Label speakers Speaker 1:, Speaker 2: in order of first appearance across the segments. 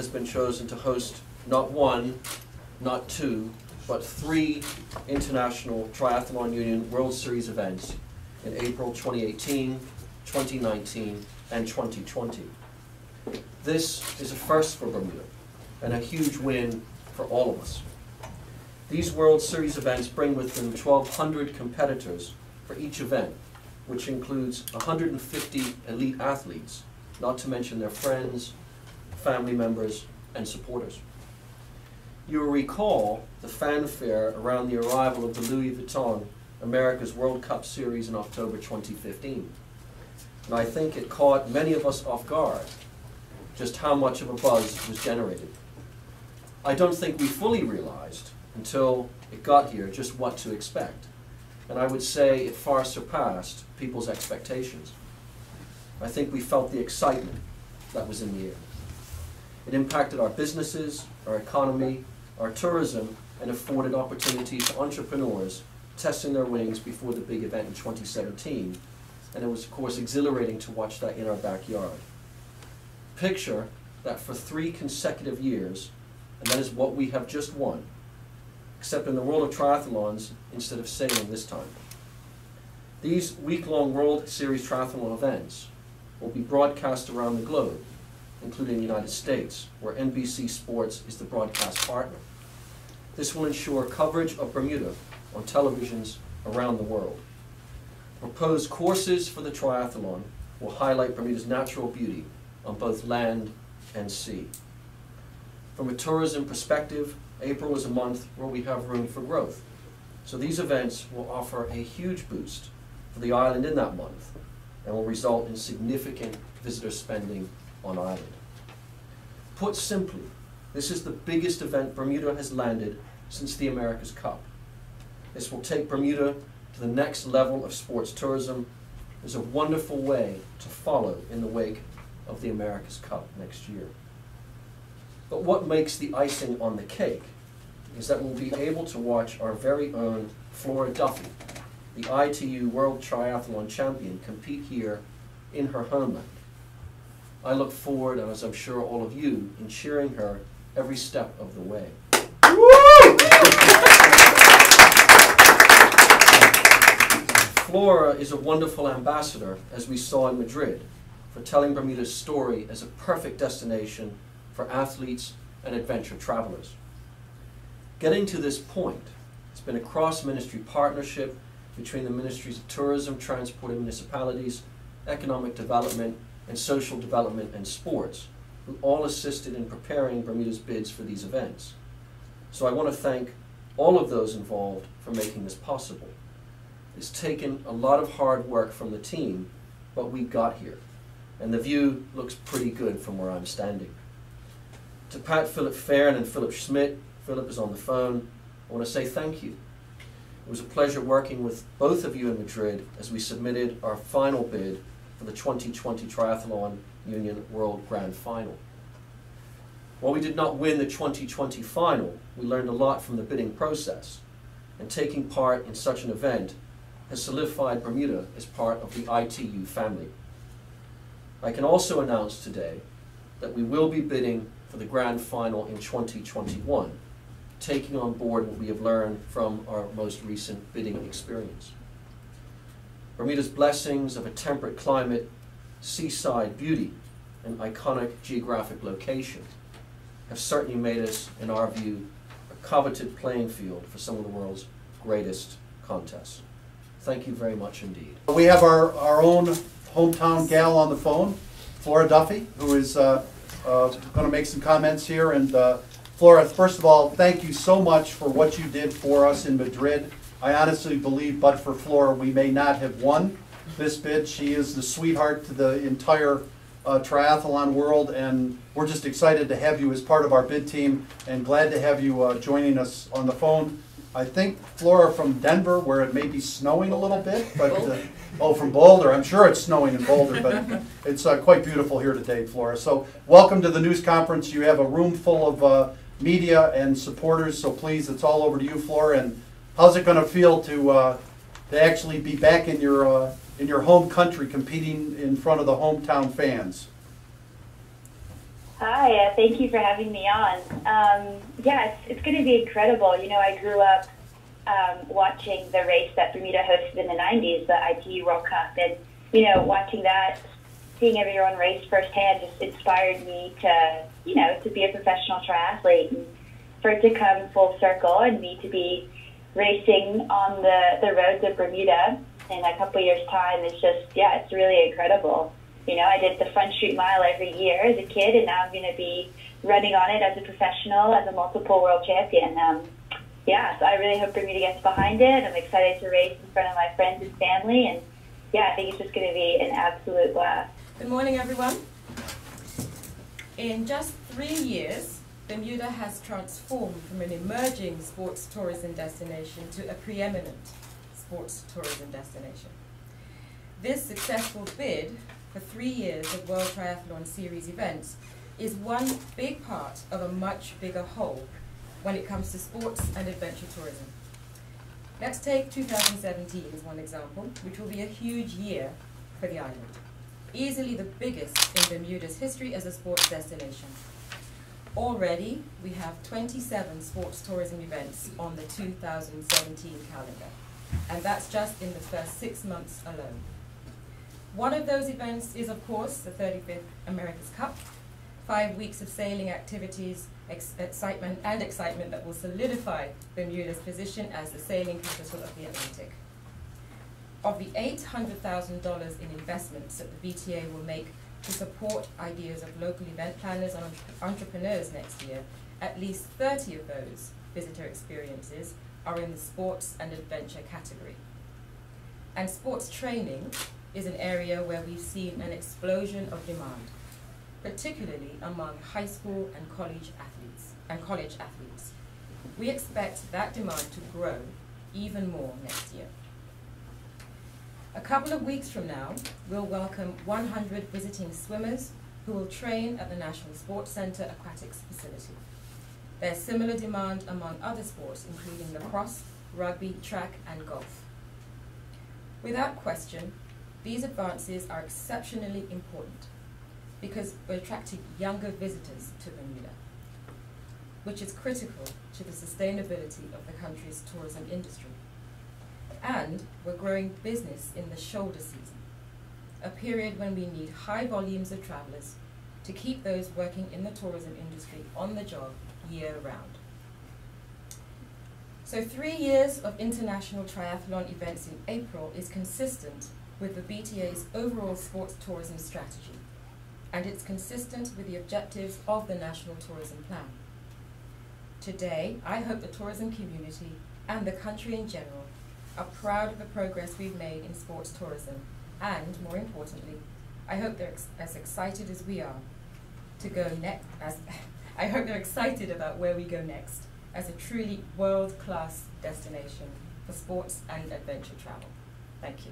Speaker 1: been chosen to host not one, not two, but 3 International Triathlon Union World Series events in April 2018, 2019, and 2020. This is a first for Bermuda and a huge win for all of us. These World Series events bring with them 1,200 competitors for each event, which includes 150 elite athletes, not to mention their friends, family members, and supporters. You will recall the fanfare around the arrival of the Louis Vuitton America's World Cup Series in October 2015. And I think it caught many of us off guard just how much of a buzz was generated. I don't think we fully realized until it got here just what to expect. And I would say it far surpassed people's expectations. I think we felt the excitement that was in the air. It impacted our businesses, our economy, our tourism, and afforded opportunities to entrepreneurs testing their wings before the big event in 2017. And it was, of course, exhilarating to watch that in our backyard. Picture that for 3 consecutive years, and that is what we have just won, except in the world of triathlons, instead of sailing this time. These week-long World Series triathlon events will be broadcast around the globe, including the United States, where NBC Sports is the broadcast partner. This will ensure coverage of Bermuda on televisions around the world. Proposed courses for the triathlon will highlight Bermuda's natural beauty on both land and sea. From a tourism perspective, April is a month where we have room for growth. So these events will offer a huge boost for the island in that month and will result in significant visitor spending on island. Put simply, this is the biggest event Bermuda has landed since the America's Cup. This will take Bermuda to the next level of sports tourism. It's a wonderful way to follow in the wake of the America's Cup next year. But what makes the icing on the cake is that we'll be able to watch our very own Flora Duffy, the ITU World Triathlon Champion, compete here in her homeland. I look forward, and as I'm sure all of you, in cheering her every step of the way. Flora is a wonderful ambassador, as we saw in Madrid, for telling Bermuda's story as a perfect destination for athletes and adventure travelers. Getting to this point, it's been a cross-ministry partnership between the Ministries of Tourism, Transport and Municipalities, Economic Development, and Social Development and Sports, who all assisted in preparing Bermuda's bids for these events. So I want to thank all of those involved for making this possible. It's taken a lot of hard work from the team, but we got here, and the view looks pretty good from where I'm standing. To Pat, Philip Fairn, and Philip Schmidt, Philip is on the phone, I want to say thank you. It was a pleasure working with both of you in Madrid as we submitted our final bid for the 2020 Triathlon Union World Grand Final. While we did not win the 2020 final, we learned a lot from the bidding process, and taking part in such an event has solidified Bermuda as part of the ITU family. I can also announce today that we will be bidding for the Grand Final in 2021, taking on board what we have learned from our most recent bidding experience. Bermuda's blessings of a temperate climate, seaside beauty, and iconic geographic location have certainly made us, in our view, a coveted playing field for some of the world's greatest contests. Thank you very much indeed.
Speaker 2: We have our own hometown gal on the phone, Flora Duffy, who is going to make some comments here. And Flora, first of all, thank you so much for what you did for us in Madrid. I honestly believe, but for Flora, we may not have won this bid. She is the sweetheart to the entire triathlon world, and we're just excited to have you as part of our bid team and glad to have you joining us on the phone. I think Flora from Denver, where it may be snowing a little bit, but oh, from Boulder. I'm sure it's snowing in Boulder, but it's quite beautiful here today, Flora. So welcome to the news conference. You have a room full of media and supporters, so please, it's all over to you, Flora. And how's it going to feel to actually be back in your home country competing in front of the hometown fans?
Speaker 3: Hi, thank you for having me on. Yeah, it's going to be incredible. You know, I grew up watching the race that Bermuda hosted in the 90s, the ITU World Cup, and, you know, watching that, seeing everyone race firsthand just inspired me to, you know, to be a professional triathlete, and for it to come full circle and me to be racing on the roads of Bermuda in a couple years' time is just, yeah, it's really incredible. You know, I did the Front Street Mile every year as a kid, and now I'm going to be running on it as a professional, as a multiple world champion. Yeah, so I really hope Bermuda gets behind it. I'm excited to race in front of my friends and family, and yeah, I think it's just going to be an absolute blast.
Speaker 4: Good morning, everyone. In just 3 years, Bermuda has transformed from an emerging sports tourism destination to a preeminent sports tourism destination. This successful bid for 3 years of World Triathlon Series events is one big part of a much bigger whole when it comes to sports and adventure tourism. Let's take 2017 as one example, which will be a huge year for the island. Easily the biggest in Bermuda's history as a sports destination. Already, we have 27 sports tourism events on the 2017 calendar, and that's just in the first 6 months alone. One of those events is, of course, the 35th America's Cup, 5 weeks of sailing activities, excitement that will solidify Bermuda's position as the sailing capital of the Atlantic. Of the $800,000 in investments that the BTA will make to support ideas of local event planners and entrepreneurs next year, at least 30 of those visitor experiences are in the sports and adventure category. And sports training is an area where we've seen an explosion of demand, particularly among high school and college athletes. We expect that demand to grow even more next year. A couple of weeks from now, we'll welcome 100 visiting swimmers who will train at the National Sports Center Aquatics facility. There's similar demand among other sports, including lacrosse, rugby, track, and golf. Without question, these advances are exceptionally important because we're attracting younger visitors to Bermuda, which is critical to the sustainability of the country's tourism industry. And we're growing business in the shoulder season, a period when we need high volumes of travelers to keep those working in the tourism industry on the job year-round. So 3 years of international triathlon events in April is consistent with the BTA's overall sports tourism strategy, and it's consistent with the objectives of the National Tourism Plan. Today, I hope the tourism community and the country in general are proud of the progress we've made in sports tourism, and more importantly, I hope they're as excited as we are to go next. I hope they're excited about where we go next as a truly world-class destination for sports and adventure travel. Thank you.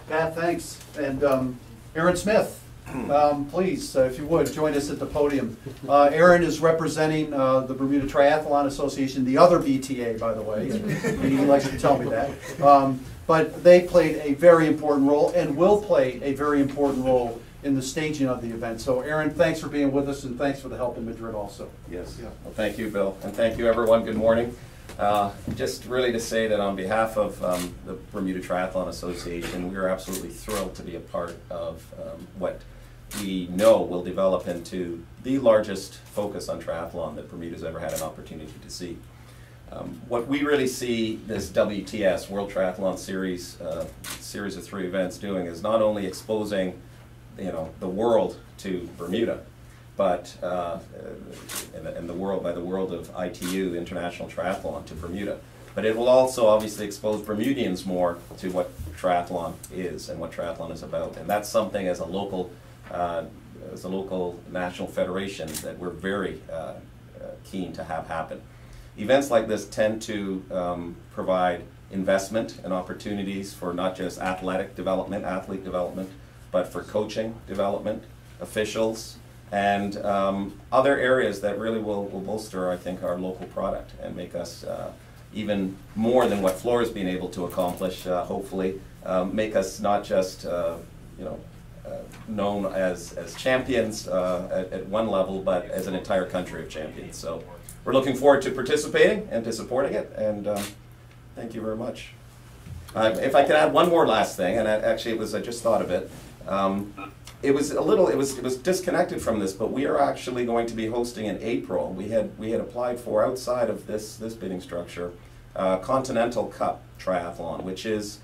Speaker 2: Pat, thanks. And Aaron Smith, please, if you would, join us at the podium. Aaron is representing the Bermuda Triathlon Association, the other BTA, by the way. He likes to tell me that. But they played a very important role and will play a very important role in the staging of the event. So Aaron, thanks for being with us, and thanks for the help in Madrid also.
Speaker 5: Yes.
Speaker 2: Yeah.
Speaker 5: Well, thank you, Bill, and thank you, everyone. Good morning. Just really to say that on behalf of the Bermuda Triathlon Association, we are absolutely thrilled to be a part of what we know will develop into the largest focus on triathlon that Bermuda's ever had an opportunity to see. What we really see this WTS, World Triathlon Series, series of 3 events doing is not only exposing the world to Bermuda, but and the world, by the world of ITU, International Triathlon, to Bermuda. But it will also obviously expose Bermudians more to what triathlon is and what triathlon is about. And that's something as a local national federation that we're very keen to have happen. Events like this tend to provide investment and opportunities for not just athletic development, athlete development, but for coaching development, officials, and other areas that really will bolster, I think, our local product and make us even more than what Flora's been able to accomplish, hopefully, make us not just known as champions at one level, but as an entire country of champions. So we're looking forward to participating and to supporting it, and thank you very much. If I could add one more last thing, and actually I just thought of it. It was disconnected from this, but we are actually going to be hosting in April. We had applied for, outside of this bidding structure, Continental Cup Triathlon, which is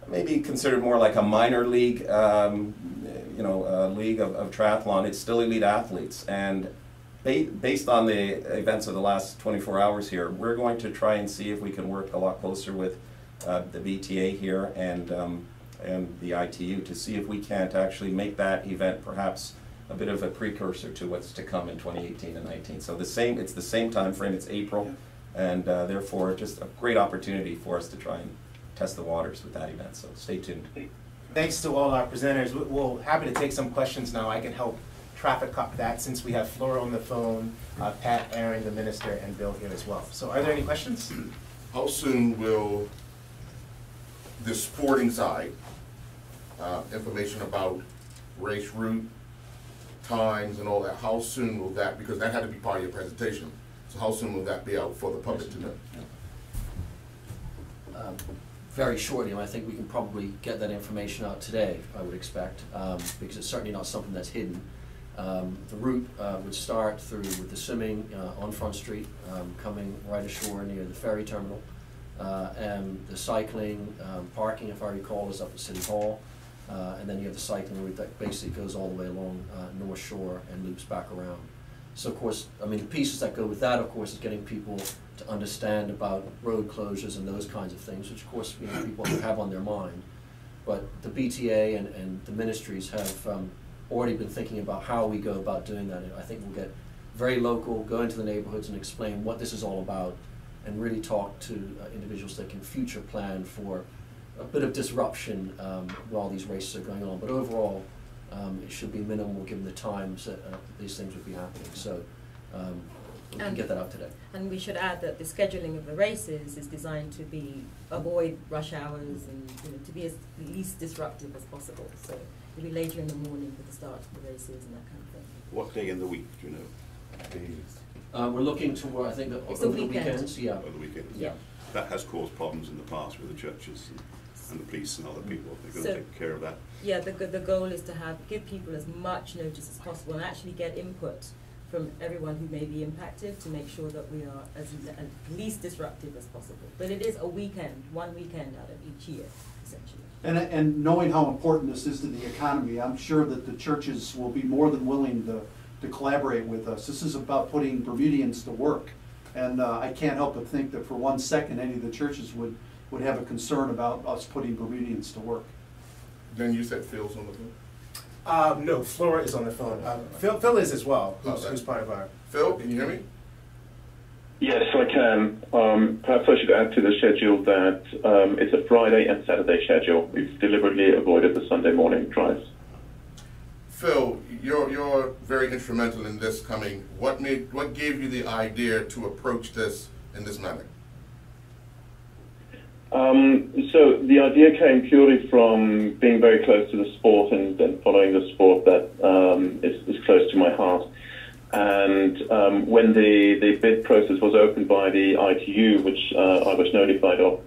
Speaker 5: maybe considered more like a minor league, league of triathlon. It's still elite athletes, and based on the events of the last 24 hours here, we're going to try and see if we can work a lot closer with the BTA here and the ITU to see if we can't actually make that event perhaps a bit of a precursor to what's to come in 2018 and 19. So it's the same time frame, it's April, and therefore just a great opportunity for us to try and test the waters with that event, so stay tuned.
Speaker 6: Thanks to all our presenters. We're happy to take some questions now. I can help traffic cop that since we have Flora on the phone, Pat, Aaron, the minister, and Bill here as well. So are there any questions?
Speaker 7: How soon will the sporting side, information about race route, times and all that, how soon will that, because that had to be part of your presentation, so how soon will that be out for the public to know?
Speaker 1: Very shortly, and I think we can probably get that information out today, I would expect, because it's certainly not something that's hidden. The route would start with the swimming on Front Street, coming right ashore near the ferry terminal, and the cycling, parking, if I recall, is up at City Hall, and then you have the cycling route that basically goes all the way along North Shore and loops back around. So of course, I mean, the pieces that go with that, of course, is getting people to understand about road closures and those kinds of things, which of course people have on their mind. But the BTA and the ministries have already been thinking about how we go about doing that. And I think we'll get very local, go into the neighborhoods and explain what this is all about, and really talk to individuals that can future plan for a bit of disruption while these races are going on. But overall, it should be minimal given the times that these things would be happening. So we can get that out today.
Speaker 4: And we should add that the scheduling of the races is designed to avoid rush hours and to be as least disruptive as possible. So it'll be later in the morning for the start of the races and that kind of thing.
Speaker 8: What day in the week do you know?
Speaker 1: We're looking to, I think,
Speaker 4: it's
Speaker 1: over
Speaker 4: the
Speaker 1: weekends. Yeah.
Speaker 8: Over the weekends.
Speaker 1: Yeah.
Speaker 8: That has caused problems in the past with the churches and the police and other people. They're going to take care of that.
Speaker 4: Yeah, the goal is to give people as much notice as possible and actually get input from everyone who may be impacted to make sure that we are as least disruptive as possible. But it is a weekend, one weekend out of each year, essentially.
Speaker 2: And knowing how important this is to the economy, I'm sure that the churches will be more than willing to collaborate with us. This is about putting Bermudians to work. And I can't help but think that for 1 second any of the churches would have a concern about us putting Bermudians to work.
Speaker 7: Then you said Phil's on the phone?
Speaker 6: No, Flora is on the phone. Phil is as well, who's part of our...
Speaker 7: Phil, can you hear me?
Speaker 9: Yes, I can. Perhaps I should add to the schedule that it's a Friday and Saturday schedule. We've deliberately avoided the Sunday morning drives.
Speaker 7: Phil, you're very instrumental in this coming. What gave you the idea to approach this in this manner?
Speaker 9: So the idea came purely from being very close to the sport and following the sport that is close to my heart. And when the bid process was opened by the ITU, which I was notified of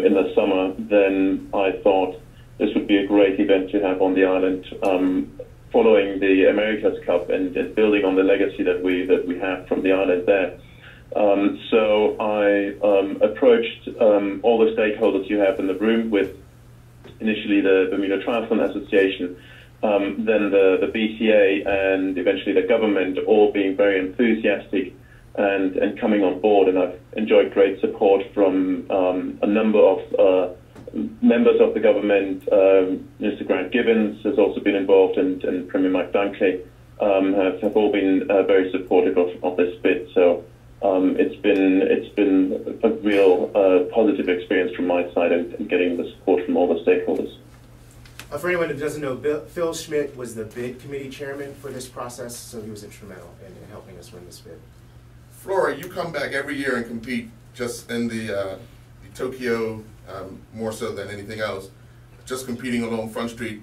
Speaker 9: in the summer, then I thought this would be a great event to have on the island, following the America's Cup and building on the legacy that we have from the island there. So I approached all the stakeholders you have in the room, with initially the Bermuda Triathlon Association, then the BTA, and eventually the government, all being very enthusiastic and coming on board. And I've enjoyed great support from a number of members of the government. Mr. Grant Gibbons has also been involved, and Premier Mike Dunkley have all been very supportive of this bid. So it's been a real positive experience from my side, and getting the support from all the stakeholders.
Speaker 6: For anyone who doesn't know, Phil Schmidt was the bid committee chairman for this process, so he was instrumental in helping us win this bid.
Speaker 7: Flora, you come back every year and compete just in the Tokyo, more so than anything else, just competing along Front Street.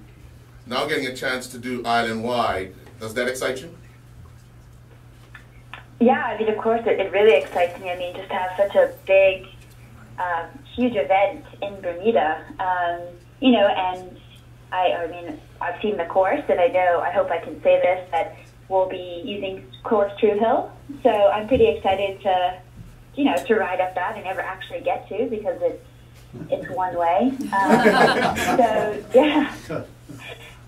Speaker 7: now getting a chance to do island-wide, does that excite you?
Speaker 3: Yeah, I mean, of course, it really excites me. I mean, just to have such a big, huge event in Bermuda, you know, and I mean, I've seen the course, and I hope I can say this, that we'll be using course True Hill. So I'm pretty excited to, you know, to ride up that and never actually get to, because it's one way. So yeah.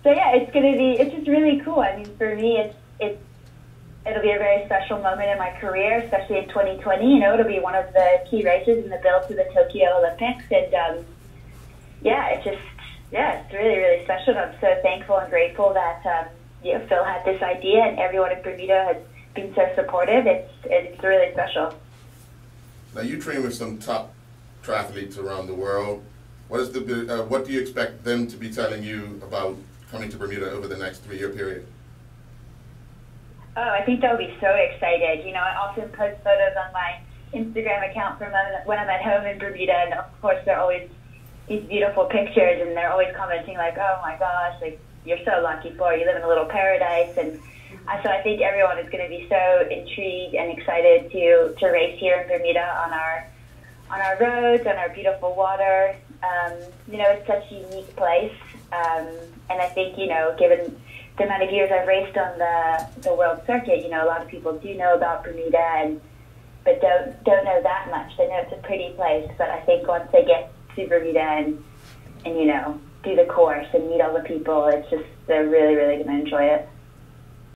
Speaker 3: So yeah, it's just really cool. I mean, for me, it'll be a very special moment in my career, especially in 2020. You know, it'll be one of the key races in the build to the Tokyo Olympics, and it's really, really special. And I'm so thankful and grateful that you know, Phil had this idea, and everyone in Bermuda has been so supportive. It's really special.
Speaker 7: Now you train with some top triathletes around the world. What do you expect them to be telling you about coming to Bermuda over the next 3-year period?
Speaker 3: Oh, I think they'll be so excited. You know, I often post photos on my Instagram account from when I'm at home in Bermuda, and of course they're always these beautiful pictures, and they're always commenting like, "Oh my gosh, like you're so lucky, Flora. You live in a little paradise." And so I think everyone is going to be so intrigued and excited to race here in Bermuda on our roads, on our beautiful water. You know, it's such a unique place, and I think, you know, given the amount of years I've raced on the world circuit, you know, a lot of people do know about Bermuda, but don't know that much. They know it's a pretty place, but I think once they get to Bermuda and you know, do the course and meet all the people, they're really, really going to enjoy it.